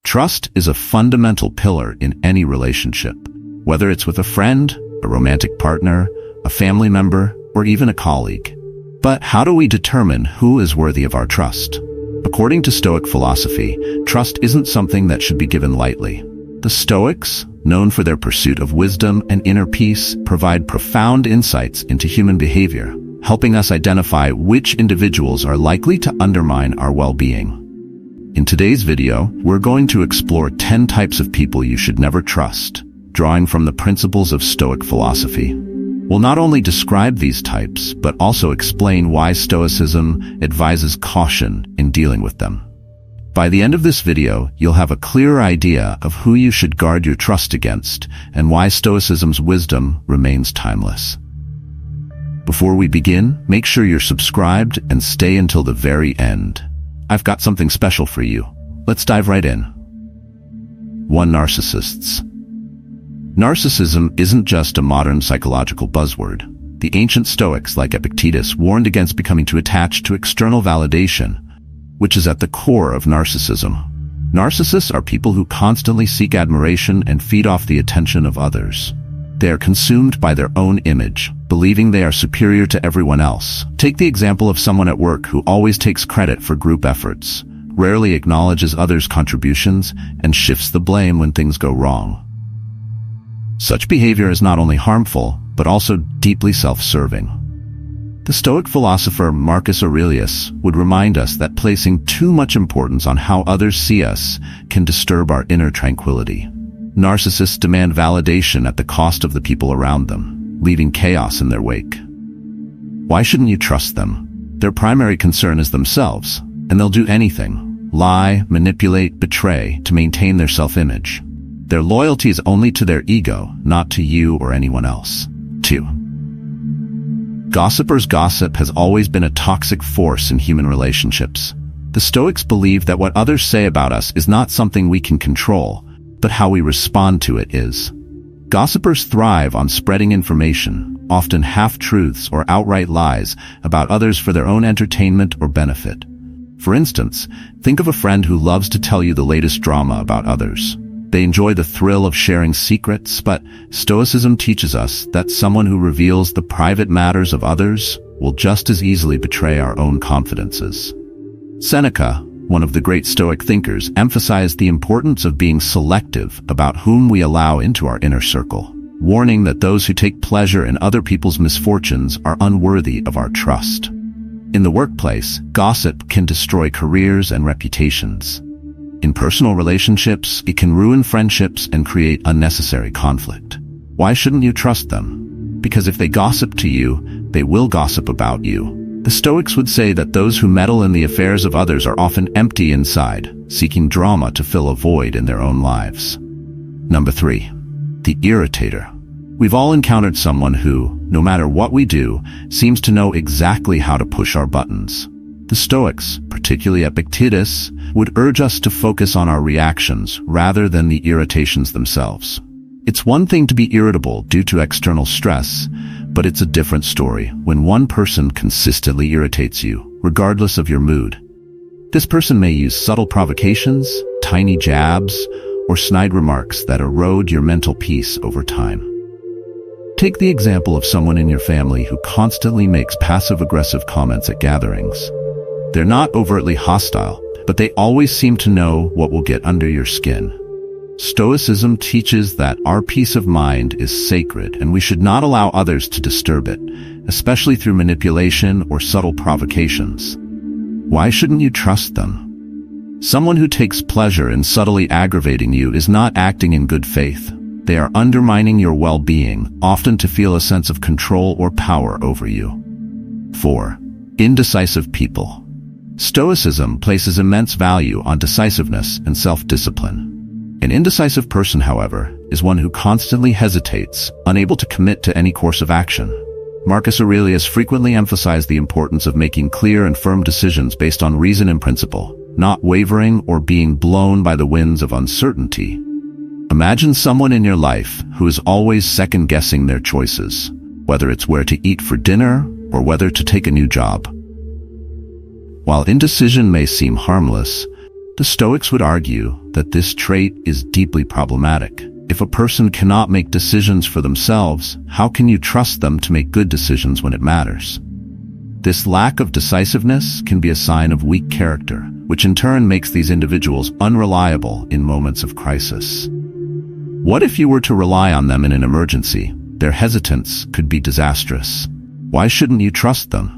Trust is a fundamental pillar in any relationship, whether it's with a friend, a romantic partner, a family member, or even a colleague. But how do we determine who is worthy of our trust? According to Stoic philosophy, trust isn't something that should be given lightly. The Stoics, known for their pursuit of wisdom and inner peace, provide profound insights into human behavior, helping us identify which individuals are likely to undermine our well-being. In today's video, we're going to explore 10 types of people you should never trust, drawing from the principles of Stoic philosophy. We'll not only describe these types, but also explain why Stoicism advises caution in dealing with them. By the end of this video, you'll have a clear idea of who you should guard your trust against and why Stoicism's wisdom remains timeless. Before we begin, make sure you're subscribed and stay until the very end. I've got something special for you. Let's dive right in. 1. Narcissists. Narcissism isn't just a modern psychological buzzword. The ancient Stoics, like Epictetus, warned against becoming too attached to external validation, which is at the core of narcissism. Narcissists are people who constantly seek admiration and feed off the attention of others. They are consumed by their own image, believing they are superior to everyone else. Take the example of someone at work who always takes credit for group efforts, rarely acknowledges others' contributions, and shifts the blame when things go wrong. Such behavior is not only harmful, but also deeply self-serving. The Stoic philosopher Marcus Aurelius would remind us that placing too much importance on how others see us can disturb our inner tranquility. Narcissists demand validation at the cost of the people around them, leaving chaos in their wake. Why shouldn't you trust them? Their primary concern is themselves, and they'll do anything, lie, manipulate, betray, to maintain their self-image. Their loyalty is only to their ego, not to you or anyone else. 2. Gossipers. Gossip has always been a toxic force in human relationships. The Stoics believe that what others say about us is not something we can control, but how we respond to it is. Gossipers thrive on spreading information, often half-truths or outright lies, about others for their own entertainment or benefit. For instance, think of a friend who loves to tell you the latest drama about others. They enjoy the thrill of sharing secrets, but Stoicism teaches us that someone who reveals the private matters of others will just as easily betray our own confidences. Seneca, one of the great Stoic thinkers, emphasized the importance of being selective about whom we allow into our inner circle, warning that those who take pleasure in other people's misfortunes are unworthy of our trust. In the workplace, gossip can destroy careers and reputations. In personal relationships, it can ruin friendships and create unnecessary conflict. Why shouldn't you trust them? Because if they gossip to you, they will gossip about you. The Stoics would say that those who meddle in the affairs of others are often empty inside, seeking drama to fill a void in their own lives. 3. The irritator. We've all encountered someone who, no matter what we do, seems to know exactly how to push our buttons. The Stoics, particularly Epictetus, would urge us to focus on our reactions rather than the irritations themselves. It's one thing to be irritable due to external stress, but it's a different story when one person consistently irritates you, regardless of your mood. This person may use subtle provocations, tiny jabs, or snide remarks that erode your mental peace over time. Take the example of someone in your family who constantly makes passive-aggressive comments at gatherings. They're not overtly hostile, but they always seem to know what will get under your skin. Stoicism teaches that our peace of mind is sacred and we should not allow others to disturb it, especially through manipulation or subtle provocations. Why shouldn't you trust them? Someone who takes pleasure in subtly aggravating you is not acting in good faith. They are undermining your well-being, often to feel a sense of control or power over you. 4. Indecisive people. Stoicism places immense value on decisiveness and self-discipline. An indecisive person, however, is one who constantly hesitates, unable to commit to any course of action. Marcus Aurelius frequently emphasized the importance of making clear and firm decisions based on reason and principle, not wavering or being blown by the winds of uncertainty. Imagine someone in your life who is always second-guessing their choices, whether it's where to eat for dinner or whether to take a new job. While indecision may seem harmless, The Stoics would argue that this trait is deeply problematic. If a person cannot make decisions for themselves, how can you trust them to make good decisions when it matters? This lack of decisiveness can be a sign of weak character, which in turn makes these individuals unreliable in moments of crisis. What if you were to rely on them in an emergency? Their hesitance could be disastrous. Why shouldn't you trust them?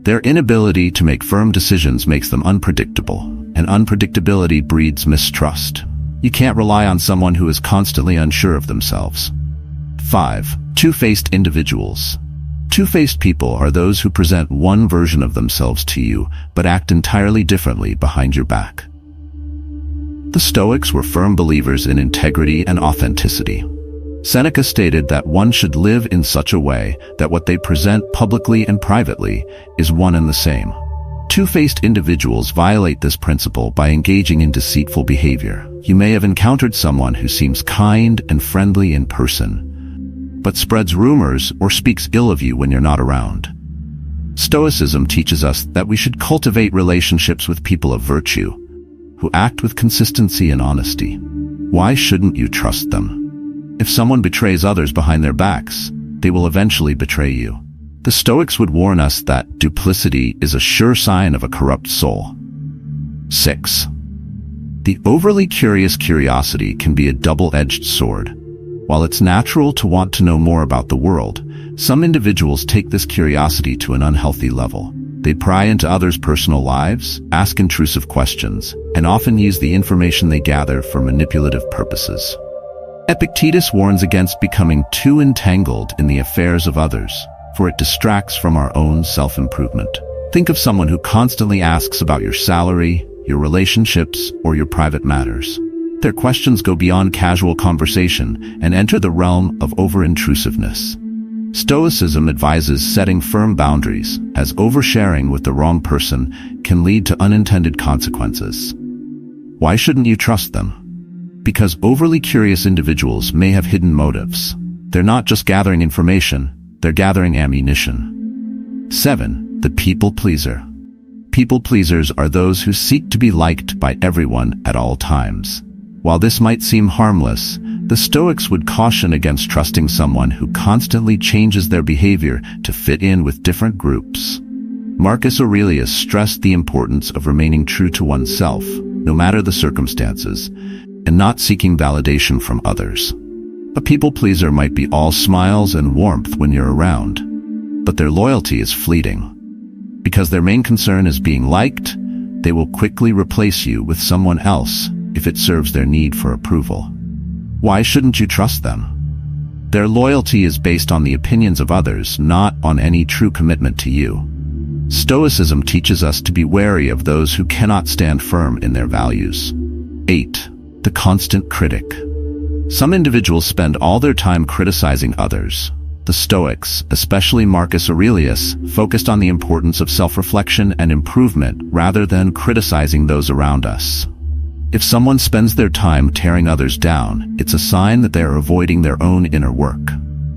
Their inability to make firm decisions makes them unpredictable, and unpredictability breeds mistrust. You can't rely on someone who is constantly unsure of themselves. 5. Two-faced individuals. Two-faced people are those who present one version of themselves to you, but act entirely differently behind your back. The Stoics were firm believers in integrity and authenticity. Seneca stated that one should live in such a way that what they present publicly and privately is one and the same. Two-faced individuals violate this principle by engaging in deceitful behavior. You may have encountered someone who seems kind and friendly in person, but spreads rumors or speaks ill of you when you're not around. Stoicism teaches us that we should cultivate relationships with people of virtue, who act with consistency and honesty. Why shouldn't you trust them? If someone betrays others behind their backs, they will eventually betray you. The Stoics would warn us that duplicity is a sure sign of a corrupt soul. 6. The overly curious curiosity can be a double-edged sword. While it's natural to want to know more about the world, some individuals take this curiosity to an unhealthy level. They pry into others' personal lives, ask intrusive questions, and often use the information they gather for manipulative purposes. Epictetus warns against becoming too entangled in the affairs of others, for it distracts from our own self-improvement. Think of someone who constantly asks about your salary, your relationships, or your private matters. Their questions go beyond casual conversation and enter the realm of over-intrusiveness. Stoicism advises setting firm boundaries, as oversharing with the wrong person can lead to unintended consequences. Why shouldn't you trust them? Because overly curious individuals may have hidden motives. They're not just gathering information, they're gathering ammunition. 7. The people pleaser. People pleasers are those who seek to be liked by everyone at all times. While this might seem harmless, the Stoics would caution against trusting someone who constantly changes their behavior to fit in with different groups. Marcus Aurelius stressed the importance of remaining true to oneself, no matter the circumstances, and not seeking validation from others. A people pleaser might be all smiles and warmth when you're around, but their loyalty is fleeting. Because their main concern is being liked, they will quickly replace you with someone else if it serves their need for approval. Why shouldn't you trust them? Their loyalty is based on the opinions of others, not on any true commitment to you. Stoicism teaches us to be wary of those who cannot stand firm in their values. 8. The constant critic. Some individuals spend all their time criticizing others. The Stoics, especially Marcus Aurelius, focused on the importance of self-reflection and improvement rather than criticizing those around us. If someone spends their time tearing others down, it's a sign that they are avoiding their own inner work.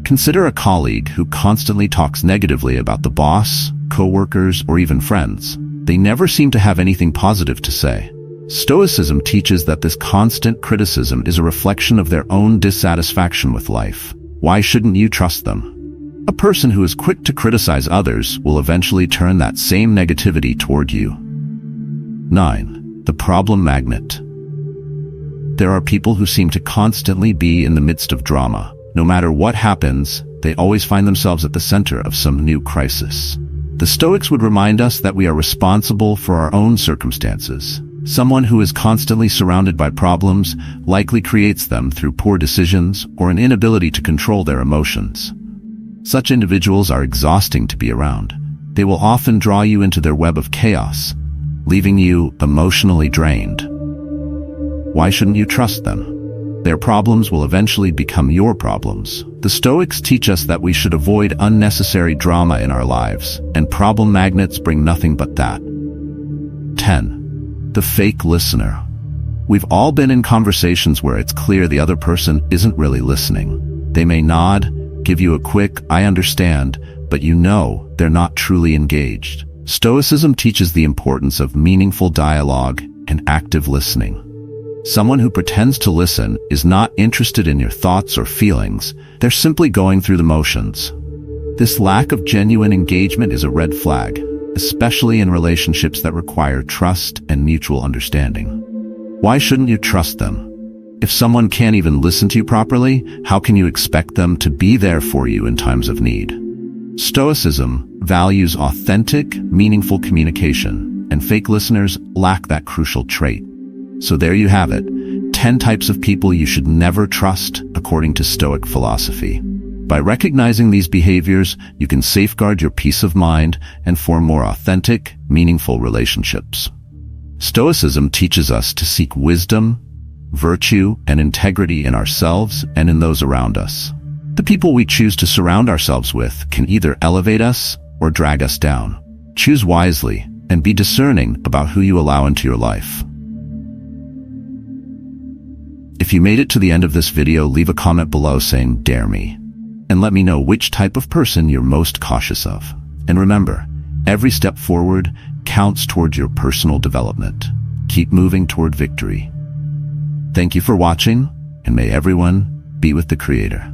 Consider a colleague who constantly talks negatively about the boss, co-workers, or even friends. They never seem to have anything positive to say. Stoicism teaches that this constant criticism is a reflection of their own dissatisfaction with life. Why shouldn't you trust them? A person who is quick to criticize others will eventually turn that same negativity toward you. 9. The problem magnet. There are people who seem to constantly be in the midst of drama. No matter what happens, they always find themselves at the center of some new crisis. The Stoics would remind us that we are responsible for our own circumstances. Someone who is constantly surrounded by problems likely creates them through poor decisions or an inability to control their emotions. Such individuals are exhausting to be around. They will often draw you into their web of chaos, leaving you emotionally drained. Why shouldn't you trust them? Their problems will eventually become your problems. The Stoics teach us that we should avoid unnecessary drama in our lives, and problem magnets bring nothing but that. 10. The fake listener. We've all been in conversations where it's clear the other person isn't really listening. They may nod, give you a quick, "I understand," but you know they're not truly engaged. Stoicism teaches the importance of meaningful dialogue and active listening. Someone who pretends to listen is not interested in your thoughts or feelings. They're simply going through the motions. This lack of genuine engagement is a red flag, especially in relationships that require trust and mutual understanding. Why shouldn't you trust them? If someone can't even listen to you properly, how can you expect them to be there for you in times of need? Stoicism values authentic, meaningful communication, and fake listeners lack that crucial trait. So there you have it, 10 types of people you should never trust according to Stoic philosophy. By recognizing these behaviors, you can safeguard your peace of mind and form more authentic, meaningful relationships. Stoicism teaches us to seek wisdom, virtue, and integrity in ourselves and in those around us. The people we choose to surround ourselves with can either elevate us or drag us down. Choose wisely and be discerning about who you allow into your life. If you made it to the end of this video, leave a comment below saying "Dare me," and let me know which type of person you're most cautious of. And remember, every step forward counts towards your personal development. Keep moving toward victory. Thank you for watching, and may everyone be with the Creator.